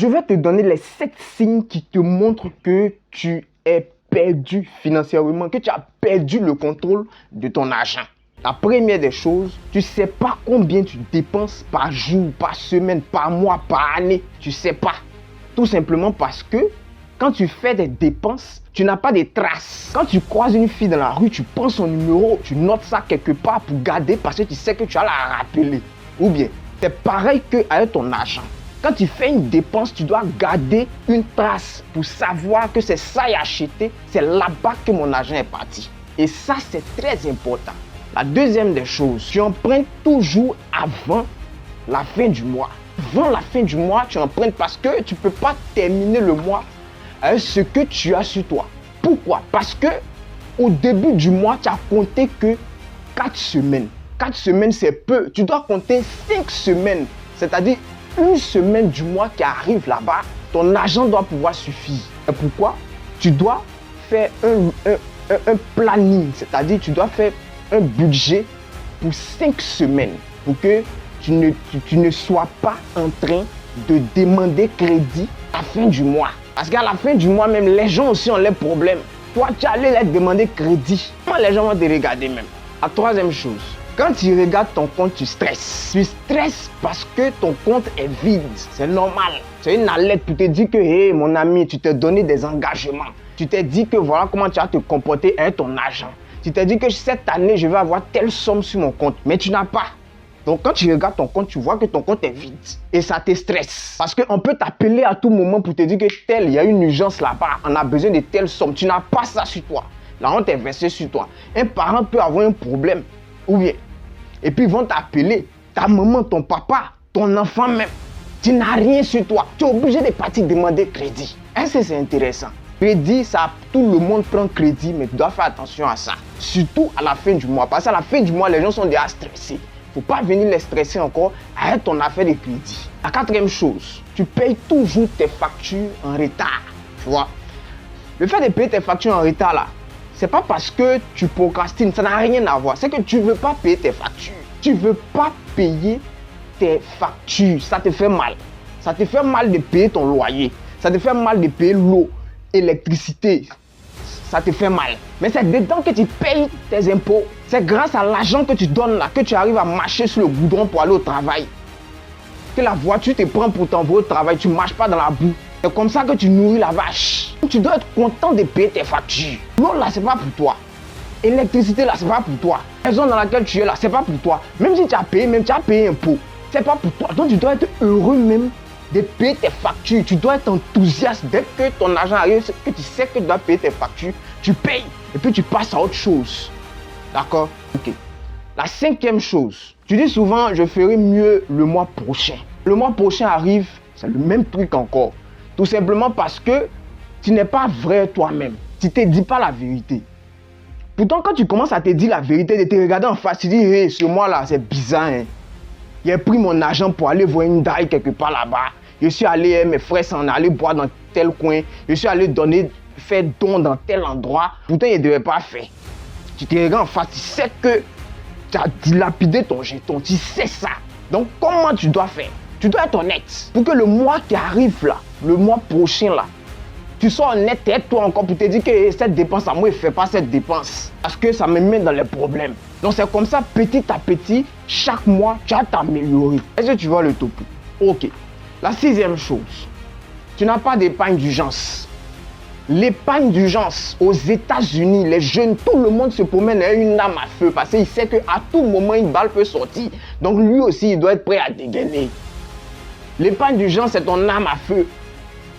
Je vais te donner les 7 signes qui te montrent que tu es perdu financièrement, que tu as perdu le contrôle de ton argent. La première des choses, tu ne sais pas combien tu dépenses par jour, par semaine, par mois, par année. Tu ne sais pas. Tout simplement parce que quand tu fais des dépenses, tu n'as pas de traces. Quand tu croises une fille dans la rue, tu prends son numéro, tu notes ça quelque part pour garder parce que tu sais que tu vas la rappeler. Ou bien, c'est pareil qu'avec ton argent. Quand tu fais une dépense, tu dois garder une trace pour savoir que c'est ça que j'ai acheté, c'est là-bas que mon argent est parti. Et ça, c'est très important. La deuxième des choses, tu empruntes toujours avant la fin du mois. Avant la fin du mois, tu empruntes parce que tu ne peux pas terminer le mois avec ce que tu as sur toi. Pourquoi? Parce que au début du mois, tu as compté que 4 semaines. 4 semaines, c'est peu. Tu dois compter 5 semaines, c'est-à-dire une semaine du mois qui arrive là-bas, ton argent doit pouvoir suffire. Et pourquoi? Tu dois faire un planning, c'est-à-dire tu dois faire un budget pour 5 semaines pour que tu ne sois pas en train de demander crédit à la fin du mois. Parce qu'à la fin du mois même, les gens aussi ont leurs problèmes. Toi, tu allais leur demander crédit. Comment les gens vont te regarder même? La troisième chose, quand tu regardes ton compte, tu stresses. Tu stresses parce que ton compte est vide. C'est normal. C'est une alerte pour te dire que, hey, mon ami, tu t'es donné des engagements. Tu t'es dit que voilà comment tu vas te comporter avec ton argent. Tu t'es dit que cette année, je vais avoir telle somme sur mon compte. Mais tu n'as pas. Donc, quand tu regardes ton compte, tu vois que ton compte est vide. Et ça te stresse. Parce qu'on peut t'appeler à tout moment pour te dire que il y a une urgence là-bas. On a besoin de telle somme. Tu n'as pas ça sur toi. La honte est versée sur toi. Un parent peut avoir un problème. Ou bien. Et puis, ils vont t'appeler. Ta maman, ton papa, ton enfant même. Tu n'as rien sur toi. Tu es obligé de partir demander crédit. Est-ce que c'est intéressant? Crédit, ça, tout le monde prend crédit, mais tu dois faire attention à ça. Surtout à la fin du mois. Parce qu'à la fin du mois, les gens sont déjà stressés. Il ne faut pas venir les stresser encore avec ton affaire de crédit. La quatrième chose, tu payes toujours tes factures en retard. Tu vois? Le fait de payer tes factures en retard là, c'est pas parce que tu procrastines, ça n'a rien à voir. C'est que tu ne veux pas payer tes factures. Tu ne veux pas payer tes factures. Ça te fait mal. Ça te fait mal de payer ton loyer. Ça te fait mal de payer l'eau, l'électricité. Ça te fait mal. Mais c'est dedans que tu payes tes impôts. C'est grâce à l'argent que tu donnes là que tu arrives à marcher sur le goudron pour aller au travail. Que la voiture te prend pour t'envoyer au travail, tu ne marches pas dans la boue. C'est comme ça que tu nourris la vache. Tu dois être content de payer tes factures. L'eau là, c'est pas pour toi. L'électricité là, c'est pas pour toi. La zone dans laquelle tu es là, c'est pas pour toi. Même si tu as payé, même tu as payé un pot, c'est pas pour toi. Donc tu dois être heureux même de payer tes factures. Tu dois être enthousiaste. Dès que ton argent arrive, que tu sais que tu dois payer tes factures, tu payes et puis tu passes à autre chose. D'accord? Ok. La cinquième chose, tu dis souvent, je ferai mieux le mois prochain. Le mois prochain arrive, c'est le même truc encore. Tout simplement parce que tu n'es pas vrai toi-même. Tu ne te dis pas la vérité. Pourtant, quand tu commences à te dire la vérité, de te regarder en face, tu dis, hey, ce mois-là, c'est bizarre. Hein? J'ai pris mon argent pour aller voir une daille quelque part là-bas. Je suis allé, mes frères s'en allaient boire dans tel coin. Je suis allé faire don dans tel endroit. Pourtant, il ne devait pas faire. Tu te regardes en face, tu sais que tu as dilapidé ton jeton. Tu sais ça. Donc, comment tu dois faire? Tu dois être honnête. Pour que le mois qui arrive là, le mois prochain là, tu sois honnête et toi encore pour te dire que cette dépense à moi, je ne fais pas cette dépense. Parce que ça me met dans les problèmes. Donc, c'est comme ça, petit à petit, chaque mois, tu vas t'améliorer. Est-ce que tu vois le topo? Ok. La sixième chose, tu n'as pas d'épargne d'urgence. L'épargne d'urgence aux États-Unis, les jeunes, tout le monde se promène avec une arme à feu parce qu'il sait qu'à tout moment, une balle peut sortir. Donc lui aussi, il doit être prêt à dégainer. L'épargne d'urgence, c'est ton arme à feu.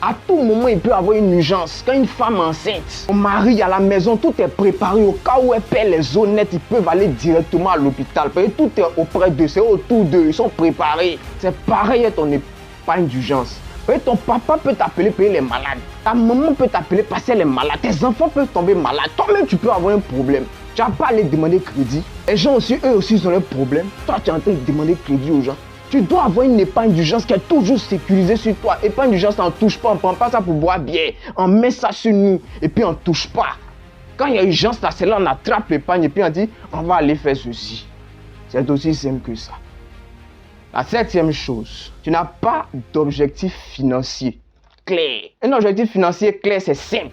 À tout moment, il peut avoir une urgence. Quand une femme est enceinte, son mari à la maison, tout est préparé. Au cas où elle perd les honnêtes, ils peuvent aller directement à l'hôpital. Tout est auprès d'eux, c'est autour d'eux, ils sont préparés. C'est pareil à ton épargne d'urgence. Ton papa peut t'appeler pour les malades. Ta maman peut t'appeler parce qu'elle est malade. Tes enfants peuvent tomber malades. Toi-même, tu peux avoir un problème. Tu n'as pas à aller demander crédit. Les gens aussi, eux aussi, ils ont un problème. Toi, tu es en train de demander crédit aux gens. Tu dois avoir une épargne d'urgence qui est toujours sécurisée sur toi. Épargne d'urgence, on ne touche pas. On ne prend pas ça pour boire bien. On met ça sur nous et puis on ne touche pas. Quand il y a urgence, là, c'est là on attrape l'épargne et puis on dit, on va aller faire ceci. C'est aussi simple que ça. La septième chose, tu n'as pas d'objectif financier clair. Un objectif financier clair, c'est simple.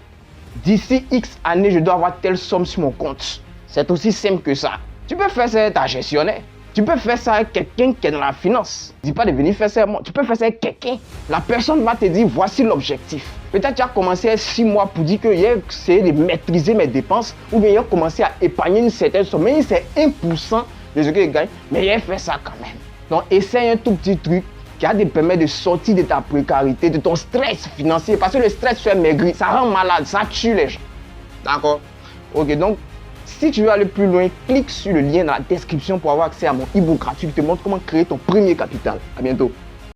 D'ici X années, je dois avoir telle somme sur mon compte. C'est aussi simple que ça. Tu peux faire ça avec ta gestionnaire. Tu peux faire ça avec quelqu'un qui est dans la finance. Dis pas de venir faire ça avec moi. Tu peux faire ça avec quelqu'un. La personne va te dire, voici l'objectif. Peut-être tu as commencé à 6 mois pour dire que j'ai essayé de maîtriser mes dépenses ou bien j'ai commencé à épargner une certaine somme. Même si c'est 1% de ce que je gagne, mais j'ai fait ça quand même. Donc, essaye un tout petit truc qui va te permettre de sortir de ta précarité, de ton stress financier. Parce que le stress fait maigrir, ça rend malade, ça tue les gens. D'accord? Ok, donc, si tu veux aller plus loin, clique sur le lien dans la description pour avoir accès à mon e-book gratuit qui te montre comment créer ton premier capital. À bientôt.